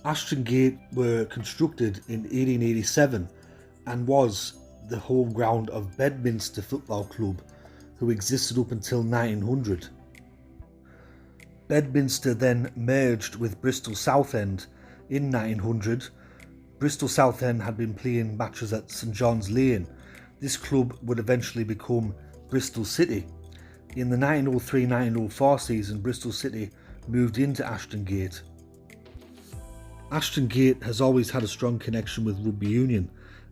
Ashton Gate were constructed in 1887 and was the home ground of Bedminster Football Club, who existed up until 1900. Bedminster then merged with Bristol Southend in 1900. Bristol Southend had been playing matches at St John's Lane. This club would eventually become Bristol City. In the 1903-1904 season, Bristol City moved into Ashton Gate. Ashton Gate has always had a strong connection with rugby union,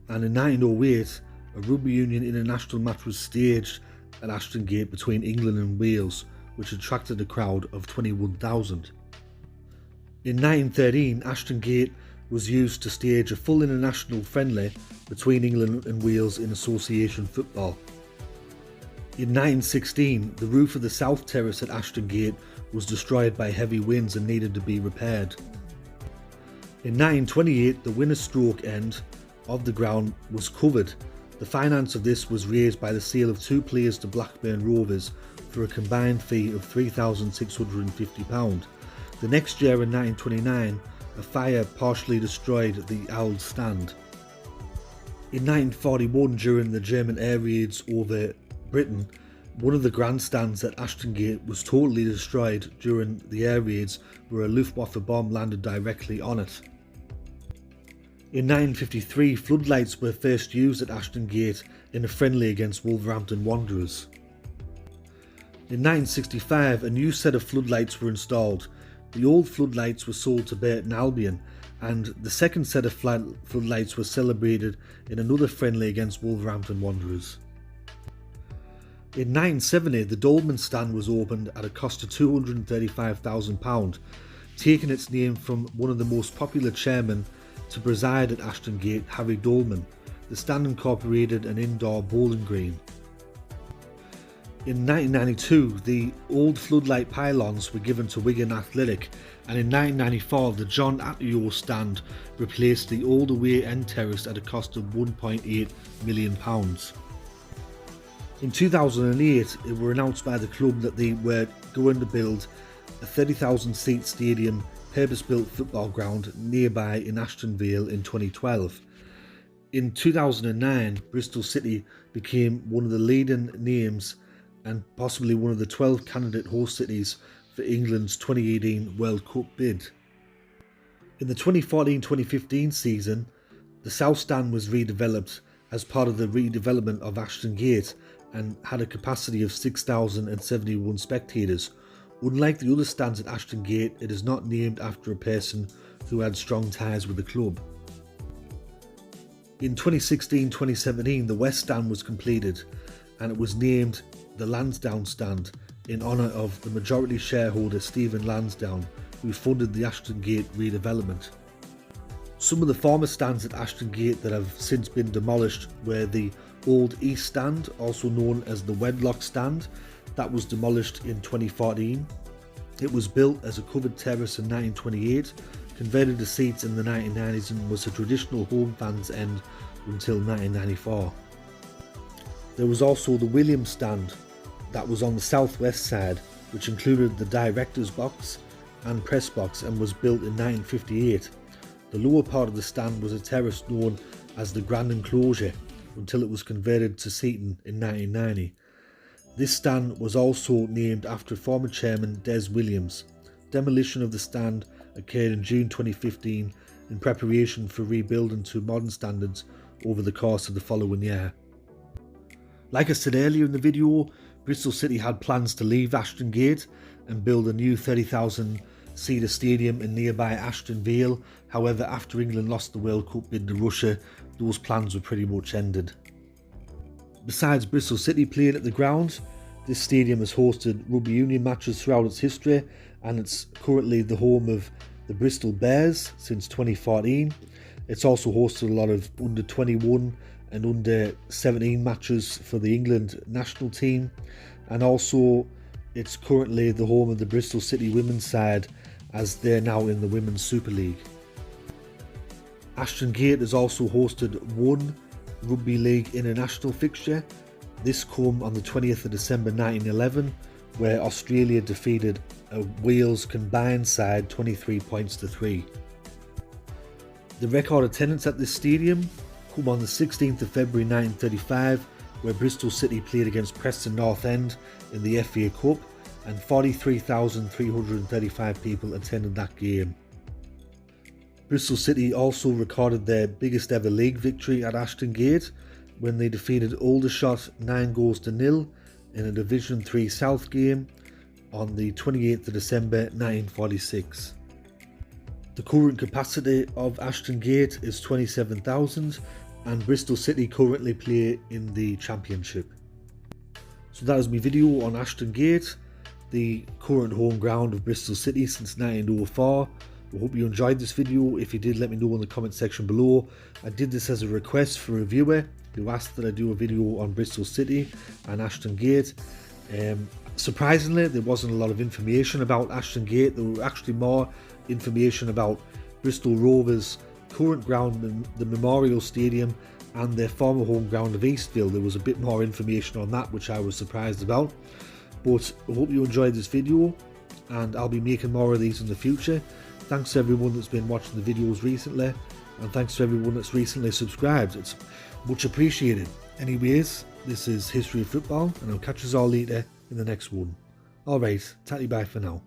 and in 1908 a rugby union international match was staged at Ashton Gate between England and Wales, which attracted a crowd of 21,000. In 1913, Ashton Gate was used to stage a full international friendly between England and Wales in association football. In 1916, the roof of the South Terrace at Ashton Gate was destroyed by heavy winds and needed to be repaired. In 1928, the winner stroke end of the ground was covered. The finance of this was raised by the sale of 2 players to Blackburn Rovers for a combined fee of £3,650. The next year, in 1929, a fire partially destroyed the old stand. In 1941, during the German air raids over Britain, one of the grandstands at Ashton Gate was totally destroyed during the air raids, where a Luftwaffe bomb landed directly on it. In 1953, floodlights were first used at Ashton Gate in a friendly against Wolverhampton Wanderers. In 1965, a new set of floodlights were installed. The old floodlights were sold to Burton Albion, and the second set of floodlights were celebrated in another friendly against Wolverhampton Wanderers. In 1970, the Dolman stand was opened at a cost of £235,000, taking its name from one of the most popular chairmen to preside at Ashton Gate, Harry Dolman. The stand incorporated an indoor bowling green. In 1992, the old floodlight pylons were given to Wigan Athletic, and in 1994 the John Atio stand replaced the old away end terrace at a cost of £1.8 million. In 2008, it was announced by the club that they were going to build a 30,000 seat stadium purpose-built football ground nearby in Ashton Vale in 2012. In 2009, Bristol City became one of the leading names and possibly one of the 12 candidate host cities for England's 2018 World Cup bid. In the 2014-2015 season, the South Stand was redeveloped as part of the redevelopment of Ashton Gate and had a capacity of 6,071 spectators. Unlike the other stands at Ashton Gate, it is not named after a person who had strong ties with the club. In 2016-2017, the West Stand was completed and it was named the Lansdowne Stand in honour of the majority shareholder Stephen Lansdowne, who funded the Ashton Gate redevelopment. Some of the former stands at Ashton Gate that have since been demolished were the Old East Stand, also known as the Wedlock Stand, that was demolished in 2014. It was built as a covered terrace in 1928, converted to seats in the 1990s, and was a traditional home fans end until 1994. There was also the Williams Stand that was on the southwest side, which included the director's box and press box and was built in 1958. The lower part of the stand was a terrace known as the Grand Enclosure until it was converted to seating in 1990. This stand was also named after former chairman Des Williams. Demolition of the stand occurred in June 2015 in preparation for rebuilding to modern standards over the course of the following year. Like I said earlier in the video, Bristol City had plans to leave Ashton Gate and build a new 30,000 seater stadium in nearby Ashton Vale. However, after England lost the World Cup bid to Russia, those plans were pretty much ended. Besides Bristol City playing at the ground, this stadium has hosted rugby union matches throughout its history, and it's currently the home of the Bristol Bears since 2014. It's also hosted a lot of under 21 and under 17 matches for the England national team, and also it's currently the home of the Bristol City women's side as they're now in the Women's Super League. Ashton Gate has also hosted one Rugby League international fixture. This came on the 20th of December 1911, where Australia defeated a Wales combined side 23 points to 3. The record attendance at this stadium come on the 16th of February 1935, where Bristol City played against Preston North End in the FA Cup, and 43,335 people attended that game. Bristol City also recorded their biggest ever league victory at Ashton Gate when they defeated Aldershot 9-0 in a Division 3 South game on the 28th of December 1946. The current capacity of Ashton Gate is 27,000, and Bristol City currently play in the Championship. So that is my video on Ashton Gate, the current home ground of Bristol City since 1904. I hope you enjoyed this video. If you did, let me know in the comment section below. I did this as a request for a viewer who asked that I do a video on Bristol City and Ashton Gate. Surprisingly, there wasn't a lot of information about Ashton Gate. There were actually more information about Bristol Rovers' current ground, the Memorial Stadium, and their former home ground of Eastville. There was a bit more information on that, which I was surprised about. But I hope you enjoyed this video, and I'll be making more of these in the future. Thanks to everyone that's been watching the videos recently, and thanks to everyone that's recently subscribed. It's much appreciated. Anyways, this is History of Football, and I'll catch us all later in the next one. Alright, tatty bye for now.